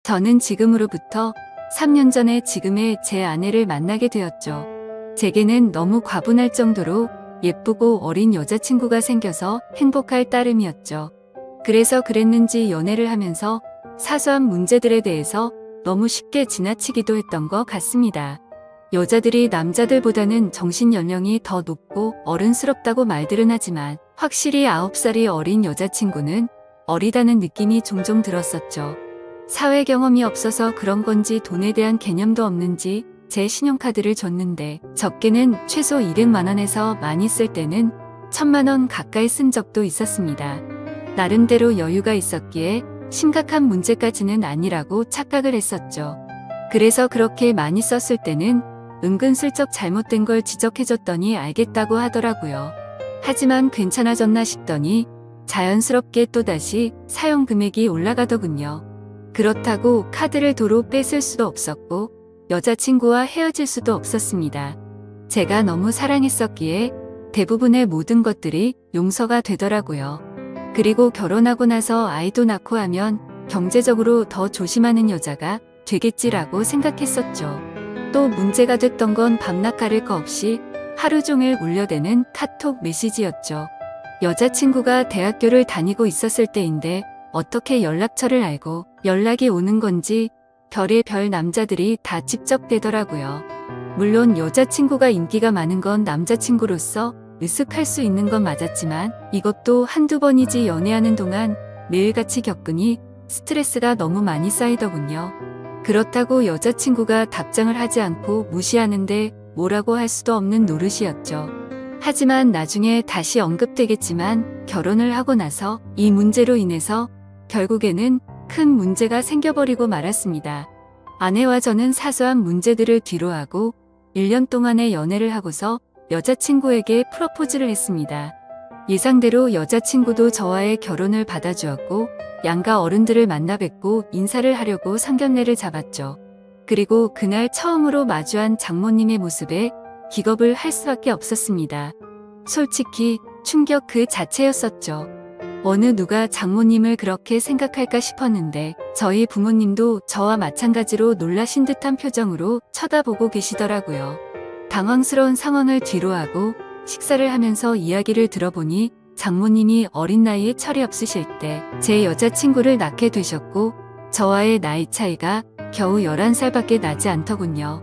저는 지금으로부터 3년 전에 지금의 제 아내를 만나게 되었죠. 제게는 너무 과분할 정도로 예쁘고 어린 여자친구가 생겨서 행복할 따름이었죠. 그래서 그랬는지 연애를 하면서 사소한 문제들에 대해서 너무 쉽게 지나치기도 했던 것 같습니다. 여자들이 남자들보다는 정신 연령이 더 높고 어른스럽다고 말들은 하지만 확실히 9살이 어린 여자친구는 어리다는 느낌이 종종 들었었죠. 사회 경험이 없어서 그런 건지 돈에 대한 개념도 없는지 제 신용카드를 줬는데 적게는 최소 200만 원에서 많이 쓸 때는 1000만 원 가까이 쓴 적도 있었습니다. 나름대로 여유가 있었기에 심각한 문제까지는 아니라고 착각을 했었죠. 그래서 그렇게 많이 썼을 때는 은근슬쩍 잘못된 걸 지적해줬더니 알겠다고 하더라고요. 하지만 괜찮아졌나 싶더니 자연스럽게 또다시 사용 금액이 올라가더군요. 그렇다고 카드를 도로 뺏을 수도 없었고 여자친구와 헤어질 수도 없었습니다. 제가 너무 사랑했었기에 대부분의 모든 것들이 용서가 되더라고요. 그리고 결혼하고 나서 아이도 낳고 하면 경제적으로 더 조심하는 여자가 되겠지라고 생각했었죠. 또 문제가 됐던 건 밤낮 가릴 거 없이 하루 종일 울려대는 카톡 메시지였죠. 여자친구가 대학교를 다니고 있었을 때인데 어떻게 연락처를 알고 연락이 오는 건지 별의 별 남자들이 다 집적되더라고요. 물론 여자친구가 인기가 많은 건 남자친구로서 으쓱할 수 있는 건 맞았지만 이것도 한두 번이지 연애하는 동안 매일같이 겪으니 스트레스가 너무 많이 쌓이더군요. 그렇다고 여자친구가 답장을 하지 않고 무시하는데 뭐라고 할 수도 없는 노릇이었죠. 하지만 나중에 다시 언급되겠지만 결혼을 하고 나서 이 문제로 인해서 결국에는 큰 문제가 생겨버리고 말았습니다. 아내와 저는 사소한 문제들을 뒤로하고 1년 동안의 연애를 하고서 여자친구에게 프로포즈를 했습니다. 예상대로 여자친구도 저와의 결혼을 받아주었고 양가 어른들을 만나 뵙고 인사를 하려고 상견례를 잡았죠. 그리고 그날 처음으로 마주한 장모님의 모습에 기겁을 할 수밖에 없었습니다. 솔직히 충격 그 자체였었죠. 어느 누가 장모님을 그렇게 생각할까 싶었는데 저희 부모님도 저와 마찬가지로 놀라신 듯한 표정으로 쳐다보고 계시더라고요. 당황스러운 상황을 뒤로하고 식사를 하면서 이야기를 들어보니 장모님이 어린 나이에 철이 없으실 때 제 여자친구를 낳게 되셨고 저와의 나이 차이가 겨우 11살밖에 나지 않더군요.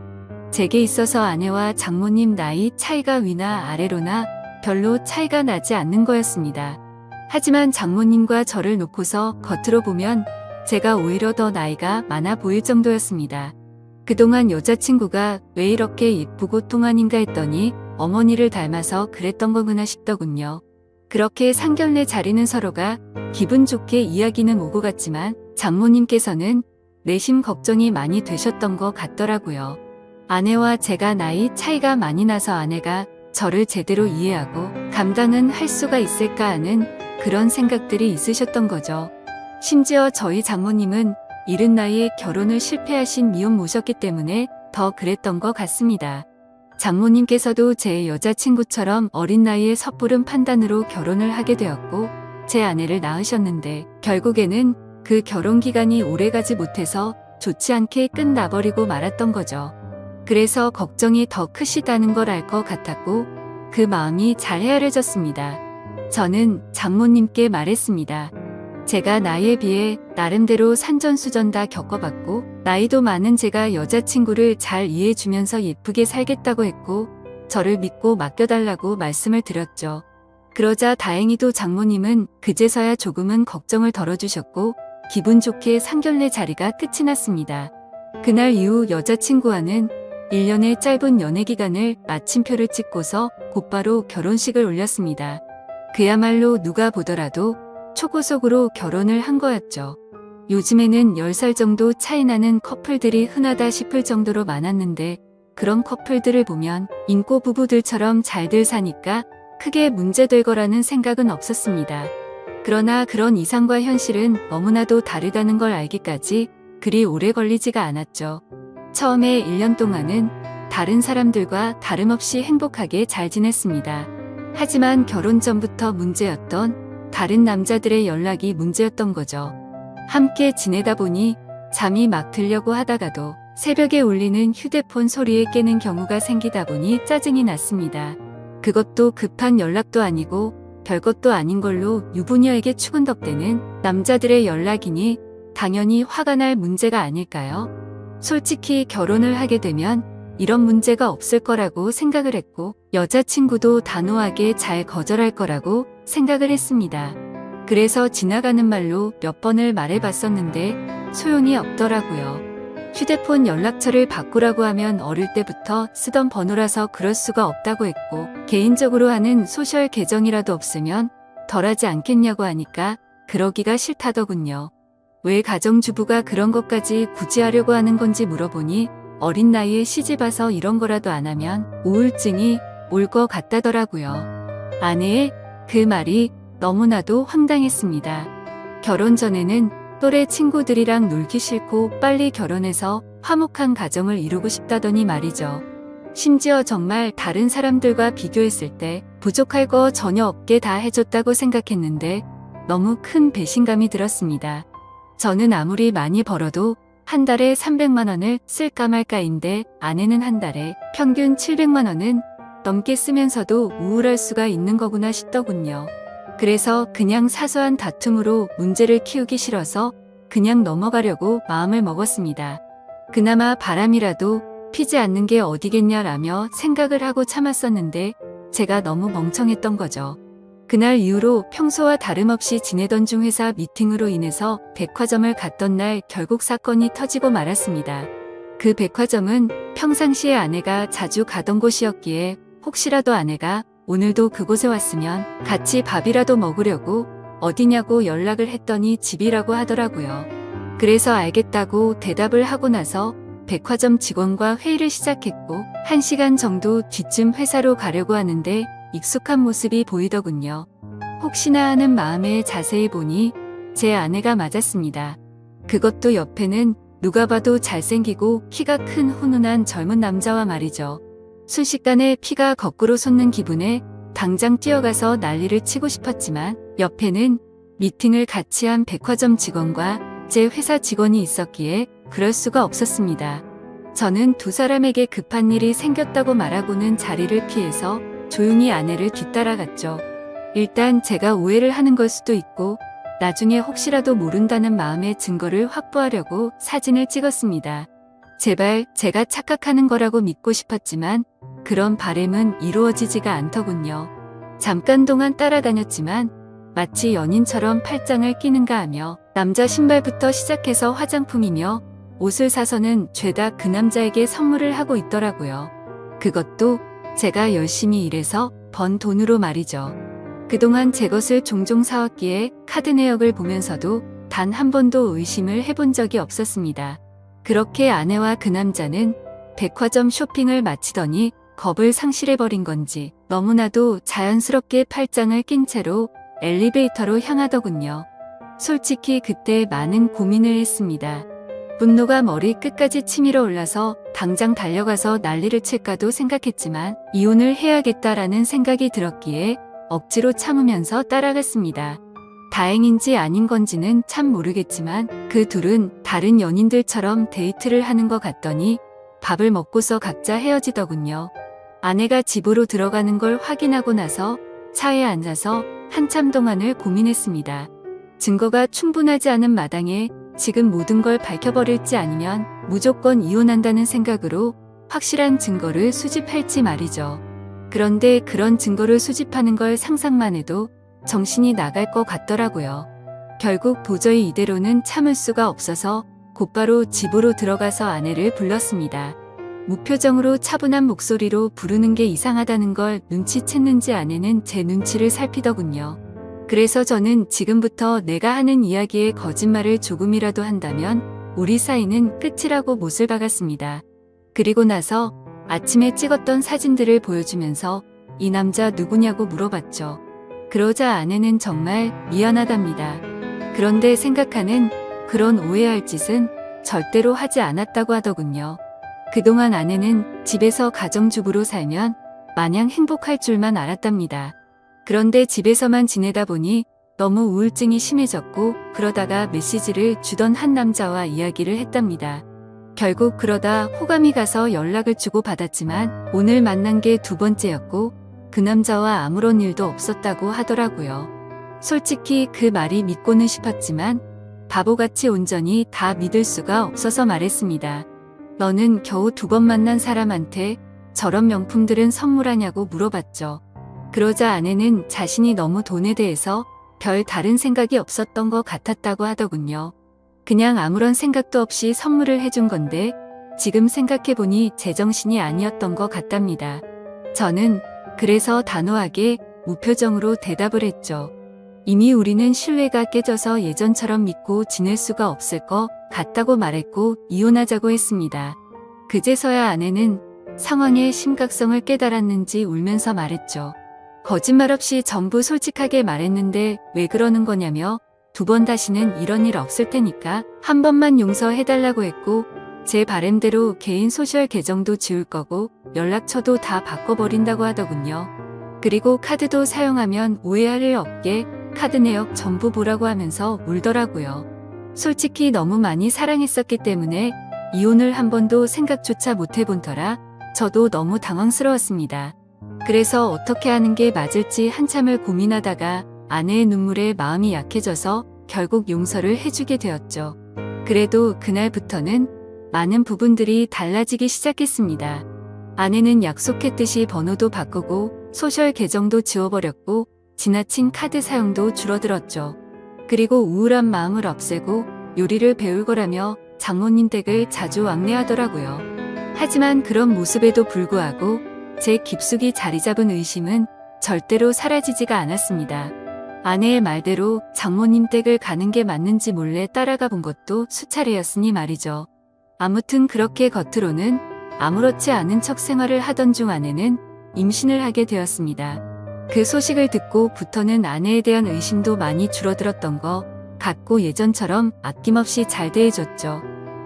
제게 있어서 아내와 장모님 나이 차이가 위나 아래로나 별로 차이가 나지 않는 거였습니다. 하지만 장모님과 저를 놓고서 겉으로 보면 제가 오히려 더 나이가 많아 보일 정도였습니다. 그동안 여자친구가 왜 이렇게 예쁘고 동안인가 했더니 어머니를 닮아서 그랬던 거구나 싶더군요. 그렇게 상견례 자리는 서로가 기분 좋게 이야기는 오고 갔지만 장모님께서는 내심 걱정이 많이 되셨던 것 같더라고요. 아내와 제가 나이 차이가 많이 나서 아내가 저를 제대로 이해하고 감당은 할 수가 있을까 하는 그런 생각들이 있으셨던 거죠. 심지어 저희 장모님은 이른 나이에 결혼을 실패하신 미혼모셨기 때문에 더 그랬던 것 같습니다. 장모님께서도 제 여자친구처럼 어린 나이에 섣부른 판단으로 결혼을 하게 되었고 제 아내를 낳으셨는데 결국에는 그 결혼 기간이 오래가지 못해서 좋지 않게 끝나버리고 말았던 거죠. 그래서 걱정이 더 크시다는 걸 알 것 같았고 그 마음이 잘 헤아려졌습니다. 저는 장모님께 말했습니다. 제가 나이에 비해 나름대로 산전수전 다 겪어봤고 나이도 많은 제가 여자친구를 잘 이해해주면서 예쁘게 살겠다고 했고 저를 믿고 맡겨달라고 말씀을 드렸죠. 그러자 다행히도 장모님은 그제서야 조금은 걱정을 덜어주셨고 기분 좋게 상견례 자리가 끝이 났습니다. 그날 이후 여자친구와는 1년의 짧은 연애 기간을 마침표를 찍고서 곧바로 결혼식을 올렸습니다. 그야말로 누가 보더라도 초고속으로 결혼을 한 거였죠. 요즘에는 10살 정도 차이 나는 커플들이 흔하다 싶을 정도로 많았는데 그런 커플들을 보면 인꼬 부부들처럼 잘들 사니까 크게 문제될 거라는 생각은 없었습니다. 그러나 그런 이상과 현실은 너무나도 다르다는 걸 알기까지 그리 오래 걸리지가 않았죠. 처음에 1년 동안은 다른 사람들과 다름없이 행복하게 잘 지냈습니다. 하지만 결혼 전부터 문제였던 다른 남자들의 연락이 문제였던 거죠. 함께 지내다 보니 잠이 막 들려고 하다가도 새벽에 울리는 휴대폰 소리에 깨는 경우가 생기다 보니 짜증이 났습니다. 그것도 급한 연락도 아니고 별것도 아닌 걸로 유부녀에게 추근덕대는 남자들의 연락이니 당연히 화가 날 문제가 아닐까요? 솔직히 결혼을 하게 되면 이런 문제가 없을 거라고 생각을 했고 여자친구도 단호하게 잘 거절할 거라고 생각을 했습니다. 그래서 지나가는 말로 몇 번을 말해봤었는데 소용이 없더라고요. 휴대폰 연락처를 바꾸라고 하면 어릴 때부터 쓰던 번호라서 그럴 수가 없다고 했고 개인적으로 하는 소셜 계정이라도 없으면 덜하지 않겠냐고 하니까 그러기가 싫다더군요. 왜 가정주부가 그런 것까지 굳이 하려고 하는 건지 물어보니 어린 나이에 시집와서 이런 거라도 안 하면 우울증이 올 것 같다더라고요. 아내의 그 말이 너무나도 황당했습니다. 결혼 전에는 또래 친구들이랑 놀기 싫고 빨리 결혼해서 화목한 가정을 이루고 싶다더니 말이죠. 심지어 정말 다른 사람들과 비교했을 때 부족할 거 전혀 없게 다 해줬다고 생각했는데 너무 큰 배신감이 들었습니다. 저는 아무리 많이 벌어도 한 달에 300만 원을 쓸까 말까인데 아내는 한 달에 평균 700만 원은 넘게 쓰면서도 우울할 수가 있는 거구나 싶더군요. 그래서 그냥 사소한 다툼으로 문제를 키우기 싫어서 그냥 넘어가려고 마음을 먹었습니다. 그나마 바람이라도 피지 않는 게 어디겠냐라며 생각을 하고 참았었는데 제가 너무 멍청했던 거죠. 그날 이후로 평소와 다름없이 지내던 중 회사 미팅으로 인해서 백화점을 갔던 날 결국 사건이 터지고 말았습니다. 그 백화점은 평상시에 아내가 자주 가던 곳이었기에 혹시라도 아내가 오늘도 그곳에 왔으면 같이 밥이라도 먹으려고 어디냐고 연락을 했더니 집이라고 하더라고요. 그래서 알겠다고 대답을 하고 나서 백화점 직원과 회의를 시작했고 1시간 정도 뒤쯤 회사로 가려고 하는데 익숙한 모습이 보이더군요. 혹시나 하는 마음에 자세히 보니 제 아내가 맞았습니다. 그것도 옆에는 누가 봐도 잘생기고 키가 큰 훈훈한 젊은 남자와 말이죠. 순식간에 피가 거꾸로 솟는 기분에 당장 뛰어가서 난리를 치고 싶었지만 옆에는 미팅을 같이 한 백화점 직원과 제 회사 직원이 있었기에 그럴 수가 없었습니다. 저는 두 사람에게 급한 일이 생겼다고 말하고는 자리를 피해서 조용히 아내를 뒤따라갔죠. 일단 제가 오해를 하는 걸 수도 있고 나중에 혹시라도 모른다는 마음의 증거를 확보하려고 사진을 찍었습니다. 제발 제가 착각하는 거라고 믿고 싶었지만 그런 바램은 이루어지지가 않더군요. 잠깐 동안 따라다녔지만 마치 연인처럼 팔짱을 끼는가 하며 남자 신발부터 시작해서 화장품이며 옷을 사서는 죄다 그 남자에게 선물을 하고 있더라고요. 그것도 제가 열심히 일해서 번 돈으로 말이죠. 그동안 제 것을 종종 사왔기에 카드 내역을 보면서도 단 한 번도 의심을 해본 적이 없었습니다. 그렇게 아내와 그 남자는 백화점 쇼핑을 마치더니 겁을 상실해버린 건지 너무나도 자연스럽게 팔짱을 낀 채로 엘리베이터로 향하더군요. 솔직히 그때 많은 고민을 했습니다. 분노가 머리 끝까지 치밀어 올라서 당장 달려가서 난리를 칠까도 생각했지만 이혼을 해야겠다라는 생각이 들었기에 억지로 참으면서 따라갔습니다. 다행인지 아닌 건지는 참 모르겠지만 그 둘은 다른 연인들처럼 데이트를 하는 것 같더니 밥을 먹고서 각자 헤어지더군요. 아내가 집으로 들어가는 걸 확인하고 나서 차에 앉아서 한참 동안을 고민했습니다. 증거가 충분하지 않은 마당에 지금 모든 걸 밝혀버릴지 아니면 무조건 이혼한다는 생각으로 확실한 증거를 수집할지 말이죠. 그런데 그런 증거를 수집하는 걸 상상만 해도 정신이 나갈 것 같더라고요. 결국 도저히 이대로는 참을 수가 없어서 곧바로 집으로 들어가서 아내를 불렀습니다. 무표정으로 차분한 목소리로 부르는 게 이상하다는 걸 눈치챘는지 아내는 제 눈치를 살피더군요. 그래서 저는 지금부터 내가 하는 이야기에 거짓말을 조금이라도 한다면 우리 사이는 끝이라고 못을 박았습니다. 그리고 나서 아침에 찍었던 사진들을 보여주면서 이 남자 누구냐고 물어봤죠. 그러자 아내는 정말 미안하답니다. 그런데 생각하는 그런 오해할 짓은 절대로 하지 않았다고 하더군요. 그동안 아내는 집에서 가정주부로 살면 마냥 행복할 줄만 알았답니다. 그런데 집에서만 지내다 보니 너무 우울증이 심해졌고 그러다가 메시지를 주던 한 남자와 이야기를 했답니다. 결국 그러다 호감이 가서 연락을 주고 받았지만 오늘 만난 게 두 번째였고 그 남자와 아무런 일도 없었다고 하더라고요. 솔직히 그 말이 믿고는 싶었지만 바보같이 온전히 다 믿을 수가 없어서 말했습니다. 너는 겨우 두 번 만난 사람한테 저런 명품들은 선물하냐고 물어봤죠. 그러자 아내는 자신이 너무 돈에 대해서 별 다른 생각이 없었던 것 같았다고 하더군요. 그냥 아무런 생각도 없이 선물을 해준 건데 지금 생각해보니 제정신이 아니었던 것 같답니다. 저는 그래서 단호하게 무표정으로 대답을 했죠. 이미 우리는 신뢰가 깨져서 예전처럼 믿고 지낼 수가 없을 것 같다고 말했고 이혼하자고 했습니다. 그제서야 아내는 상황의 심각성을 깨달았는지 울면서 말했죠. 거짓말 없이 전부 솔직하게 말했는데 왜 그러는 거냐며 두 번 다시는 이런 일 없을 테니까 한 번만 용서해달라고 했고 제 바램대로 개인 소셜 계정도 지울 거고 연락처도 다 바꿔버린다고 하더군요. 그리고 카드도 사용하면 오해할 일 없게 카드 내역 전부 보라고 하면서 울더라고요. 솔직히 너무 많이 사랑했었기 때문에 이혼을 한 번도 생각조차 못 해본 터라 저도 너무 당황스러웠습니다. 그래서 어떻게 하는 게 맞을지 한참을 고민하다가 아내의 눈물에 마음이 약해져서 결국 용서를 해주게 되었죠. 그래도 그날부터는 많은 부분들이 달라지기 시작했습니다. 아내는 약속했듯이 번호도 바꾸고 소셜 계정도 지워버렸고 지나친 카드 사용도 줄어들었죠. 그리고 우울한 마음을 없애고 요리를 배울 거라며 장모님 댁을 자주 왕래하더라고요. 하지만 그런 모습에도 불구하고 제 깊숙이 자리 잡은 의심은 절대로 사라지지가 않았습니다. 아내의 말대로 장모님 댁을 가는 게 맞는지 몰래 따라가 본 것도 수차례였으니 말이죠. 아무튼 그렇게 겉으로는 아무렇지 않은 척 생활을 하던 중 아내는 임신을 하게 되었습니다. 그 소식을 듣고부터는 아내에 대한 의심도 많이 줄어들었던 것 같고 예전처럼 아낌없이 잘 대해줬죠.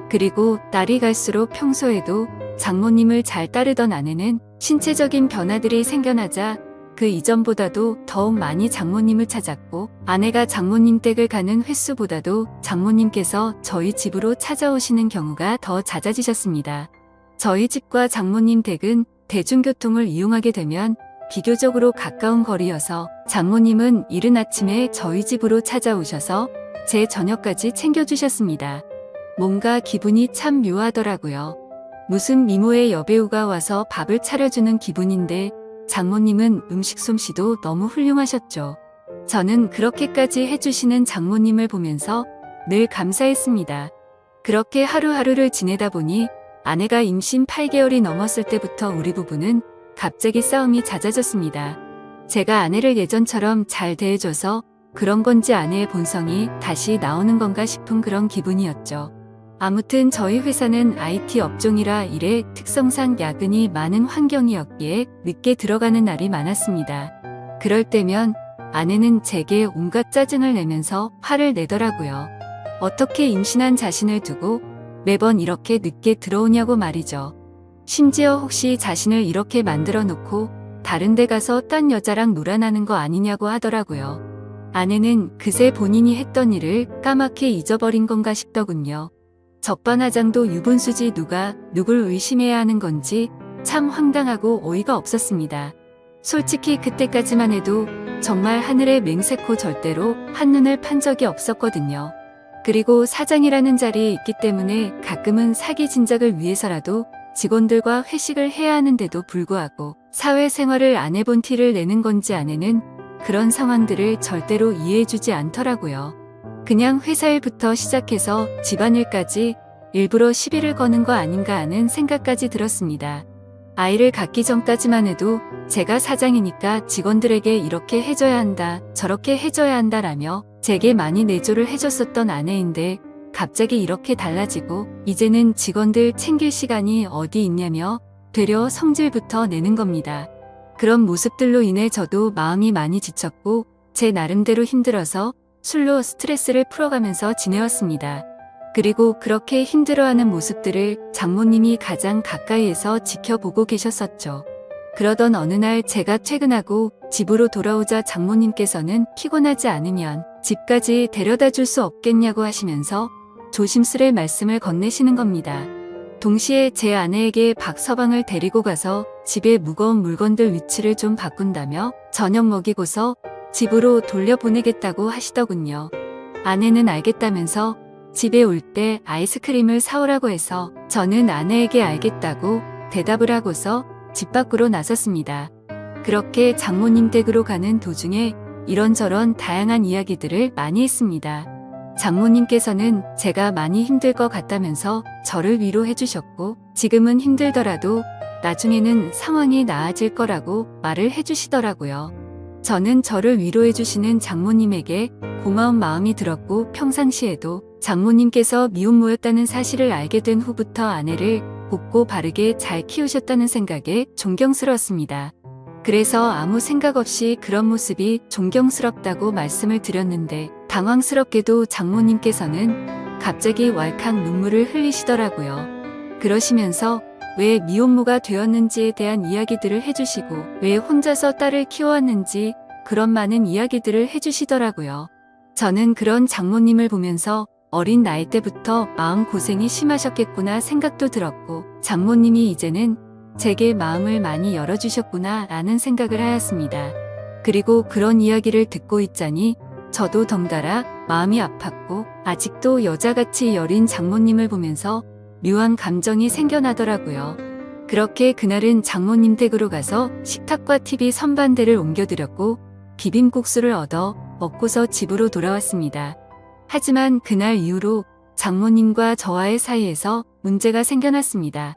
그리고 날이 갈수록 평소에도 장모님을 잘 따르던 아내는 신체적인 변화들이 생겨나자 그 이전보다도 더욱 많이 장모님을 찾았고 아내가 장모님 댁을 가는 횟수보다도 장모님께서 저희 집으로 찾아오시는 경우가 더 잦아지셨습니다. 저희 집과 장모님 댁은 대중교통을 이용하게 되면 비교적으로 가까운 거리여서 장모님은 이른 아침에 저희 집으로 찾아오셔서 제 저녁까지 챙겨주셨습니다. 뭔가 기분이 참 묘하더라고요. 무슨 미모의 여배우가 와서 밥을 차려주는 기분인데 장모님은 음식 솜씨도 너무 훌륭하셨죠. 저는 그렇게까지 해주시는 장모님을 보면서 늘 감사했습니다. 그렇게 하루하루를 지내다 보니 아내가 임신 8개월이 넘었을 때부터 우리 부부는 갑자기 싸움이 잦아졌습니다. 제가 아내를 예전처럼 잘 대해줘서 그런 건지 아내의 본성이 다시 나오는 건가 싶은 그런 기분이었죠. 아무튼 저희 회사는 IT 업종이라 일의 특성상 야근이 많은 환경이었기에 늦게 들어가는 날이 많았습니다. 그럴 때면 아내는 제게 온갖 짜증을 내면서 화를 내더라고요. 어떻게 임신한 자신을 두고 매번 이렇게 늦게 들어오냐고 말이죠. 심지어 혹시 자신을 이렇게 만들어 놓고 다른 데 가서 딴 여자랑 놀아나는 거 아니냐고 하더라고요. 아내는 그새 본인이 했던 일을 까맣게 잊어버린 건가 싶더군요. 적반하장도 유분수지 누가 누굴 의심해야 하는 건지 참 황당하고 어이가 없었습니다. 솔직히 그때까지만 해도 정말 하늘의 맹세코 절대로 한눈을 판 적이 없었거든요. 그리고 사장이라는 자리에 있기 때문에 가끔은 사기 진작을 위해서라도 직원들과 회식을 해야 하는데도 불구하고 사회생활을 안 해본 티를 내는 건지 아내는 그런 상황들을 절대로 이해해주지 않더라고요. 그냥 회사 일부터 시작해서 집안일까지 일부러 시비를 거는 거 아닌가 하는 생각까지 들었습니다. 아이를 갖기 전까지만 해도 제가 사장이니까 직원들에게 이렇게 해줘야 한다, 저렇게 해줘야 한다라며 제게 많이 내조를 해줬었던 아내인데 갑자기 이렇게 달라지고 이제는 직원들 챙길 시간이 어디 있냐며 되려 성질부터 내는 겁니다. 그런 모습들로 인해 저도 마음이 많이 지쳤고 제 나름대로 힘들어서 술로 스트레스를 풀어가면서 지내왔습니다. 그리고 그렇게 힘들어하는 모습들을 장모님이 가장 가까이에서 지켜보고 계셨었죠. 그러던 어느 날 제가 퇴근하고 집으로 돌아오자 장모님께서는 피곤하지 않으면 집까지 데려다 줄 수 없겠냐고 하시면서 조심스레 말씀을 건네시는 겁니다. 동시에 제 아내에게 박서방을 데리고 가서 집에 무거운 물건들 위치를 좀 바꾼다며 저녁 먹이고서 집으로 돌려보내겠다고 하시더군요. 아내는 알겠다면서 집에 올 때 아이스크림을 사오라고 해서 저는 아내에게 알겠다고 대답을 하고서 집 밖으로 나섰습니다. 그렇게 장모님 댁으로 가는 도중에 이런저런 다양한 이야기들을 많이 했습니다. 장모님께서는 제가 많이 힘들 것 같다면서 저를 위로해 주셨고 지금은 힘들더라도 나중에는 상황이 나아질 거라고 말을 해주시더라고요. 저는 저를 위로해 주시는 장모님에게 고마운 마음이 들었고 평상시에도 장모님께서 미혼모였다는 사실을 알게 된 후부터 아내를 곱고 바르게 잘 키우셨다는 생각에 존경스러웠습니다. 그래서 아무 생각 없이 그런 모습이 존경스럽다고 말씀을 드렸는데 당황스럽게도 장모님께서는 갑자기 왈칵 눈물을 흘리시더라고요. 그러시면서 왜 미혼모가 되었는지에 대한 이야기들을 해주시고 왜 혼자서 딸을 키워왔는지 그런 많은 이야기들을 해주시더라고요. 저는 그런 장모님을 보면서 어린 나이 때부터 마음고생이 심하셨겠구나 생각도 들었고 장모님이 이제는 제게 마음을 많이 열어주셨구나 라는 생각을 하였습니다. 그리고 그런 이야기를 듣고 있자니 저도 덩달아 마음이 아팠고 아직도 여자같이 여린 장모님을 보면서 묘한 감정이 생겨나더라고요. 그렇게 그날은 장모님 댁으로 가서 식탁과 TV 선반대를 옮겨드렸고 비빔국수를 얻어 먹고서 집으로 돌아왔습니다. 하지만 그날 이후로 장모님과 저와의 사이에서 문제가 생겨났습니다.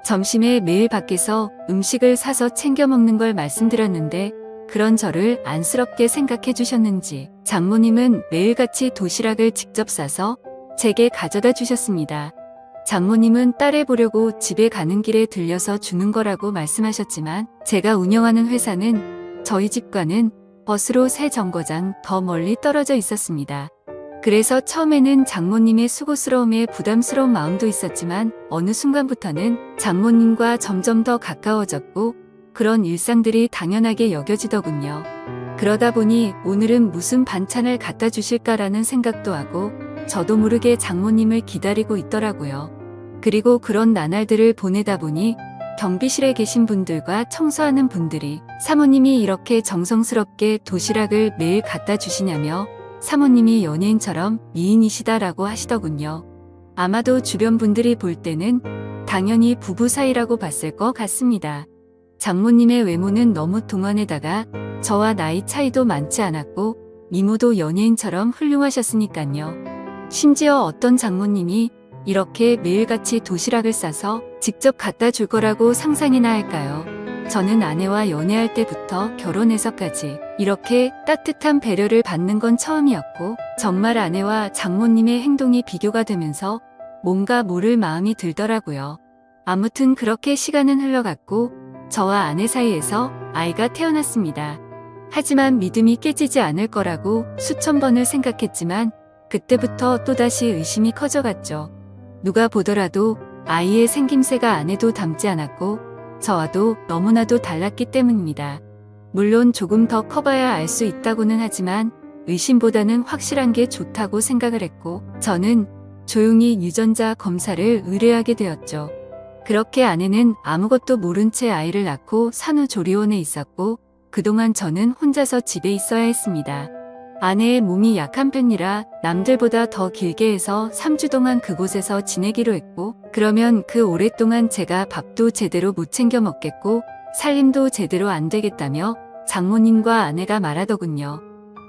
점심에 매일 밖에서 음식을 사서 챙겨 먹는 걸 말씀드렸는데 그런 저를 안쓰럽게 생각해 주셨는지 장모님은 매일같이 도시락을 직접 싸서 제게 가져다 주셨습니다. 장모님은 딸애 보려고 집에 가는 길에 들려서 주는 거라고 말씀하셨지만 제가 운영하는 회사는 저희 집과는 버스로 3정거장 더 멀리 떨어져 있었습니다. 그래서 처음에는 장모님의 수고스러움에 부담스러운 마음도 있었지만 어느 순간부터는 장모님과 점점 더 가까워졌고 그런 일상들이 당연하게 여겨지더군요. 그러다 보니 오늘은 무슨 반찬을 갖다 주실까라는 생각도 하고 저도 모르게 장모님을 기다리고 있더라고요. 그리고 그런 나날들을 보내다 보니 경비실에 계신 분들과 청소하는 분들이 사모님이 이렇게 정성스럽게 도시락을 매일 갖다 주시냐며 사모님이 연예인처럼 미인이시다라고 하시더군요. 아마도 주변 분들이 볼 때는 당연히 부부 사이라고 봤을 것 같습니다. 장모님의 외모는 너무 동안에다가 저와 나이 차이도 많지 않았고 미모도 연예인처럼 훌륭하셨으니까요. 심지어 어떤 장모님이 이렇게 매일같이 도시락을 싸서 직접 갖다 줄 거라고 상상이나 할까요? 저는 아내와 연애할 때부터 결혼해서까지 이렇게 따뜻한 배려를 받는 건 처음이었고 정말 아내와 장모님의 행동이 비교가 되면서 뭔가 모를 마음이 들더라고요. 아무튼 그렇게 시간은 흘러갔고 저와 아내 사이에서 아이가 태어났습니다. 하지만 믿음이 깨지지 않을 거라고 수천 번을 생각했지만 그때부터 또다시 의심이 커져갔죠. 누가 보더라도 아이의 생김새가 아내도 닮지 않았고 저와도 너무나도 달랐기 때문입니다. 물론 조금 더 커봐야 알 수 있다고는 하지만 의심보다는 확실한 게 좋다고 생각을 했고 저는 조용히 유전자 검사를 의뢰하게 되었죠. 그렇게 아내는 아무것도 모른 채 아이를 낳고 산후조리원에 있었고 그동안 저는 혼자서 집에 있어야 했습니다. 아내의 몸이 약한 편이라 남들보다 더 길게 해서 3주 동안 그곳에서 지내기로 했고 그러면 그 오랫동안 제가 밥도 제대로 못 챙겨 먹겠고 살림도 제대로 안 되겠다며 장모님과 아내가 말하더군요.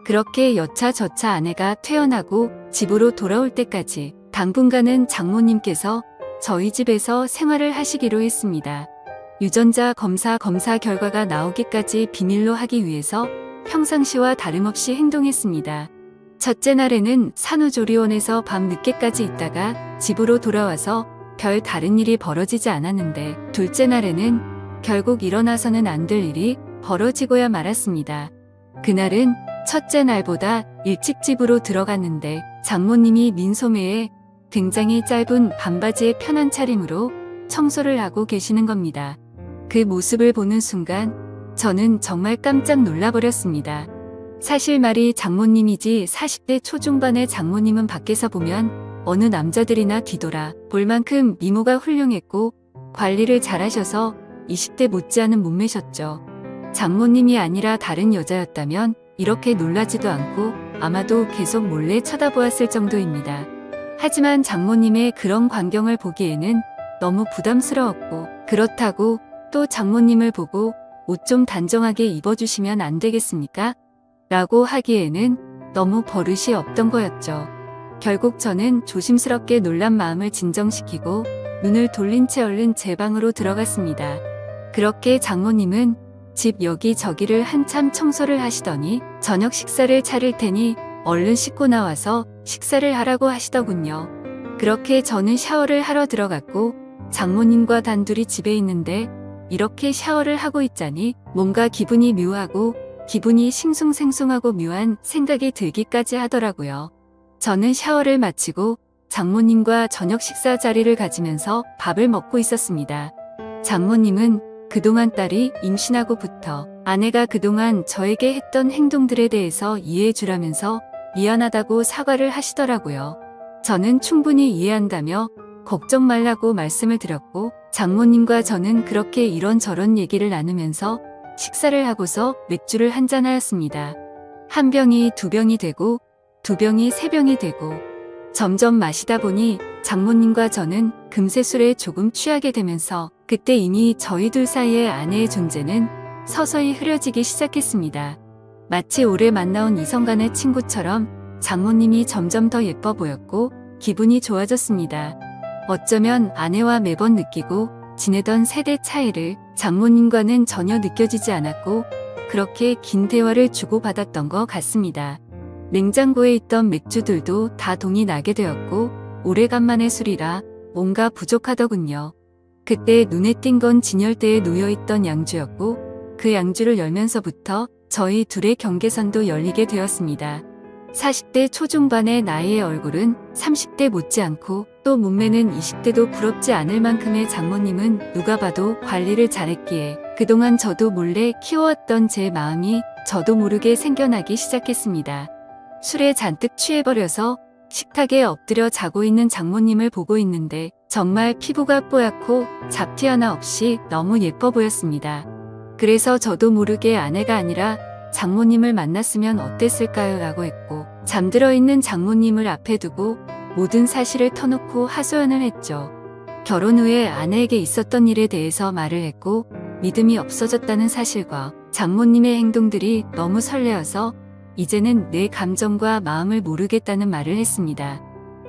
그렇게 여차저차 아내가 퇴원하고 집으로 돌아올 때까지 당분간은 장모님께서 저희 집에서 생활을 하시기로 했습니다. 유전자 검사 결과가 나오기까지 비밀로 하기 위해서 평상시와 다름없이 행동했습니다. 첫째 날에는 산후조리원에서 밤 늦게까지 있다가 집으로 돌아와서 별 다른 일이 벌어지지 않았는데 둘째 날에는 결국 일어나서는 안 될 일이 벌어지고야 말았습니다. 그날은 첫째 날보다 일찍 집으로 들어갔는데 장모님이 민소매에 굉장히 짧은 반바지에 편한 차림으로 청소를 하고 계시는 겁니다. 그 모습을 보는 순간 저는 정말 깜짝 놀라버렸습니다. 사실 말이 장모님이지 40대 초중반의 장모님은 밖에서 보면 어느 남자들이나 뒤돌아 볼 만큼 미모가 훌륭했고 관리를 잘하셔서 20대 못지않은 몸매셨죠. 장모님이 아니라 다른 여자였다면 이렇게 놀라지도 않고 아마도 계속 몰래 쳐다보았을 정도입니다. 하지만 장모님의 그런 광경을 보기에는 너무 부담스러웠고, 그렇다고 또 장모님을 보고 옷 좀 단정하게 입어주시면 안 되겠습니까? 라고 하기에는 너무 버릇이 없던 거였죠. 결국 저는 조심스럽게 놀란 마음을 진정시키고 눈을 돌린 채 얼른 제 방으로 들어갔습니다. 그렇게 장모님은 집 여기저기를 한참 청소를 하시더니 저녁 식사를 차릴 테니 얼른 씻고 나와서 식사를 하라고 하시더군요. 그렇게 저는 샤워를 하러 들어갔고 장모님과 단둘이 집에 있는데 이렇게 샤워를 하고 있자니 뭔가 기분이 묘하고 기분이 싱숭생숭하고 묘한 생각이 들기까지 하더라고요. 저는 샤워를 마치고 장모님과 저녁 식사 자리를 가지면서 밥을 먹고 있었습니다. 장모님은 그동안 딸이 임신하고부터 아내가 그동안 저에게 했던 행동들에 대해서 이해해 주라면서 미안하다고 사과를 하시더라고요. 저는 충분히 이해한다며 걱정 말라고 말씀을 드렸고 장모님과 저는 그렇게 이런저런 얘기를 나누면서 식사를 하고서 맥주를 한잔하였습니다. 한 병이 두 병이 되고 두 병이 세 병이 되고 점점 마시다 보니 장모님과 저는 금세 술에 조금 취하게 되면서 그때 이미 저희 둘 사이의 아내의 존재는 서서히 흐려지기 시작했습니다. 마치 오래 만나온 이성 간의 친구처럼 장모님이 점점 더 예뻐 보였고 기분이 좋아졌습니다. 어쩌면 아내와 매번 느끼고 지내던 세대 차이를 장모님과는 전혀 느껴지지 않았고 그렇게 긴 대화를 주고받았던 것 같습니다. 냉장고에 있던 맥주들도 다 동이 나게 되었고 오래간만에 술이라 뭔가 부족하더군요. 그때 눈에 띈 건 진열대에 놓여있던 양주였고 그 양주를 열면서부터 저희 둘의 경계선도 열리게 되었습니다. 40대 초중반의 나이의 얼굴은 30대 못지않고 또 몸매는 20대도 부럽지 않을 만큼의 장모님은 누가 봐도 관리를 잘했기에 그동안 저도 몰래 키워왔던 제 마음이 저도 모르게 생겨나기 시작했습니다. 술에 잔뜩 취해버려서 식탁에 엎드려 자고 있는 장모님을 보고 있는데 정말 피부가 뽀얗고 잡티 하나 없이 너무 예뻐 보였습니다. 그래서 저도 모르게 아내가 아니라 장모님을 만났으면 어땠을까요? 라고 했고 잠들어 있는 장모님을 앞에 두고 모든 사실을 터놓고 하소연을 했죠. 결혼 후에 아내에게 있었던 일에 대해서 말을 했고 믿음이 없어졌다는 사실과 장모님의 행동들이 너무 설레어서 이제는 내 감정과 마음을 모르겠다는 말을 했습니다.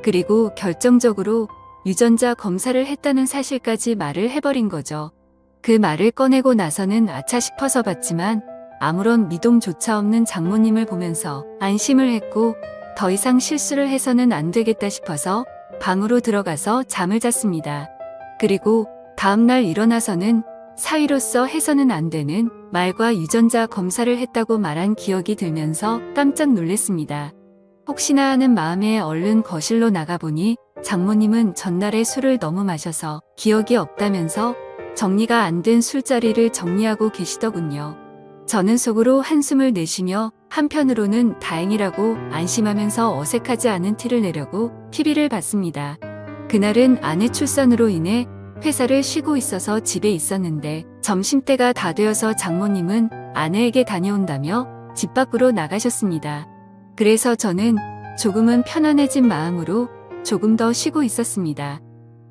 그리고 결정적으로 유전자 검사를 했다는 사실까지 말을 해버린 거죠. 그 말을 꺼내고 나서는 아차 싶어서 봤지만 아무런 미동조차 없는 장모님을 보면서 안심을 했고 더 이상 실수를 해서는 안 되겠다 싶어서 방으로 들어가서 잠을 잤습니다. 그리고 다음날 일어나서는 사위로서 해서는 안 되는 말과 유전자 검사를 했다고 말한 기억이 들면서 깜짝 놀랐습니다. 혹시나 하는 마음에 얼른 거실로 나가보니 장모님은 전날에 술을 너무 마셔서 기억이 없다면서 정리가 안 된 술자리를 정리하고 계시더군요. 저는 속으로 한숨을 내쉬며 한편으로는 다행이라고 안심하면서 어색하지 않은 티를 내려고 TV를 봤습니다. 그날은 아내 출산으로 인해 회사를 쉬고 있어서 집에 있었는데 점심때가 다 되어서 장모님은 아내에게 다녀온다며 집 밖으로 나가셨습니다. 그래서 저는 조금은 편안해진 마음으로 조금 더 쉬고 있었습니다.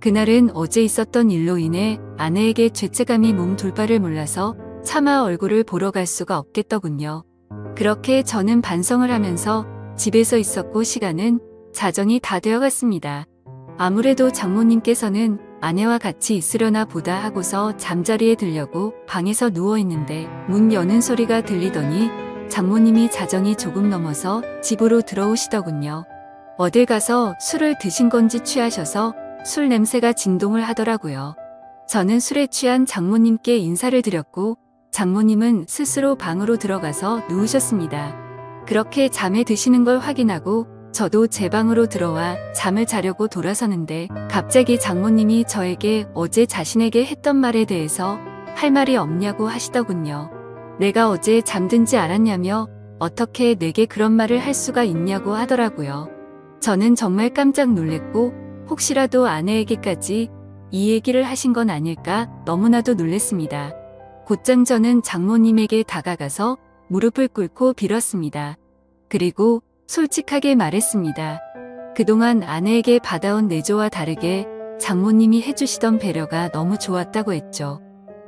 그날은 어제 있었던 일로 인해 아내에게 죄책감이 몸 돌바를 몰라서 차마 얼굴을 보러 갈 수가 없겠더군요. 그렇게 저는 반성을 하면서 집에서 있었고 시간은 자정이 다 되어갔습니다. 아무래도 장모님께서는 아내와 같이 있으려나 보다 하고서 잠자리에 들려고 방에서 누워있는데 문 여는 소리가 들리더니 장모님이 자정이 조금 넘어서 집으로 들어오시더군요. 어딜 가서 술을 드신 건지 취하셔서 술 냄새가 진동을 하더라고요. 저는 술에 취한 장모님께 인사를 드렸고 장모님은 스스로 방으로 들어가서 누우셨습니다. 그렇게 잠에 드시는 걸 확인하고 저도 제 방으로 들어와 잠을 자려고 돌아서는데 갑자기 장모님이 저에게 어제 자신에게 했던 말에 대해서 할 말이 없냐고 하시더군요. 내가 어제 잠든지 알았냐며 어떻게 내게 그런 말을 할 수가 있냐고 하더라고요. 저는 정말 깜짝 놀랬고 혹시라도 아내에게까지 이 얘기를 하신 건 아닐까 너무나도 놀랬습니다. 곧장 저는 장모님에게 다가가서 무릎을 꿇고 빌었습니다. 그리고 솔직하게 말했습니다. 그동안 아내에게 받아온 내조와 다르게 장모님이 해주시던 배려가 너무 좋았다고 했죠.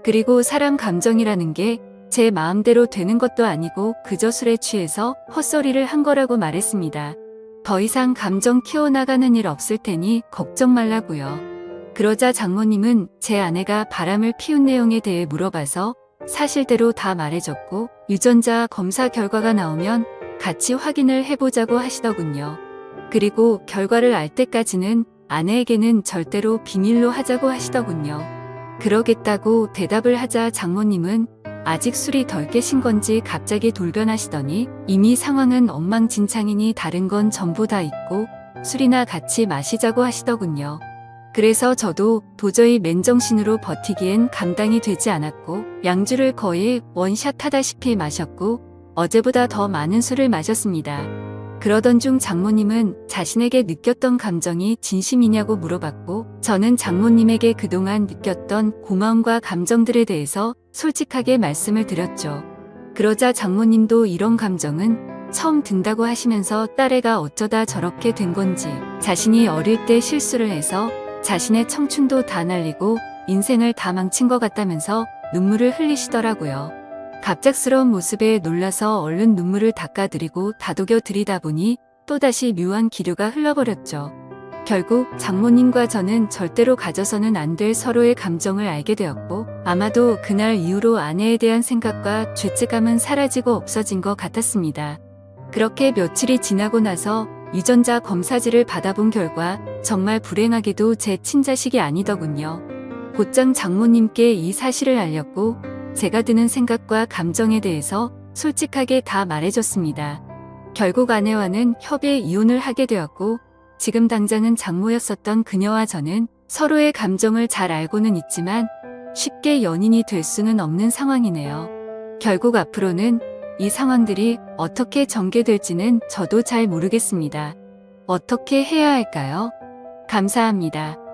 그리고 사람 감정이라는 게 제 마음대로 되는 것도 아니고 그저 술에 취해서 헛소리를 한 거라고 말했습니다. 더 이상 감정 키워나가는 일 없을 테니 걱정 말라고요. 그러자 장모님은 제 아내가 바람을 피운 내용에 대해 물어봐서 사실대로 다 말해줬고 유전자 검사 결과가 나오면 같이 확인을 해보자고 하시더군요. 그리고 결과를 알 때까지는 아내에게는 절대로 비밀로 하자고 하시더군요. 그러겠다고 대답을 하자 장모님은 아직 술이 덜 깨신 건지 갑자기 돌변하시더니 이미 상황은 엉망진창이니 다른 건 전부 다 잊고 술이나 같이 마시자고 하시더군요. 그래서 저도 도저히 맨정신으로 버티기엔 감당이 되지 않았고 양주를 거의 원샷 하다시피 마셨고 어제보다 더 많은 술을 마셨습니다. 그러던 중 장모님은 자신에게 느꼈던 감정이 진심이냐고 물어봤고 저는 장모님에게 그동안 느꼈던 고마움과 감정들에 대해서 솔직하게 말씀을 드렸죠. 그러자 장모님도 이런 감정은 처음 든다고 하시면서 딸애가 어쩌다 저렇게 된 건지 자신이 어릴 때 실수를 해서 자신의 청춘도 다 날리고 인생을 다 망친 것 같다면서 눈물을 흘리시더라고요. 갑작스러운 모습에 놀라서 얼른 눈물을 닦아드리고 다독여 드리다 보니 또다시 묘한 기류가 흘러버렸죠. 결국 장모님과 저는 절대로 가져서는 안 될 서로의 감정을 알게 되었고 아마도 그날 이후로 아내에 대한 생각과 죄책감은 사라지고 없어진 것 같았습니다. 그렇게 며칠이 지나고 나서 유전자 검사지를 받아본 결과 정말 불행하게도 제 친자식이 아니더군요. 곧장 장모님께 이 사실을 알렸고 제가 드는 생각과 감정에 대해서 솔직하게 다 말해줬습니다. 결국 아내와는 협의 이혼을 하게 되었고 지금 당장은 장모였었던 그녀와 저는 서로의 감정을 잘 알고는 있지만 쉽게 연인이 될 수는 없는 상황이네요. 결국 앞으로는 이 상황들이 어떻게 전개될지는 저도 잘 모르겠습니다. 어떻게 해야 할까요? 감사합니다.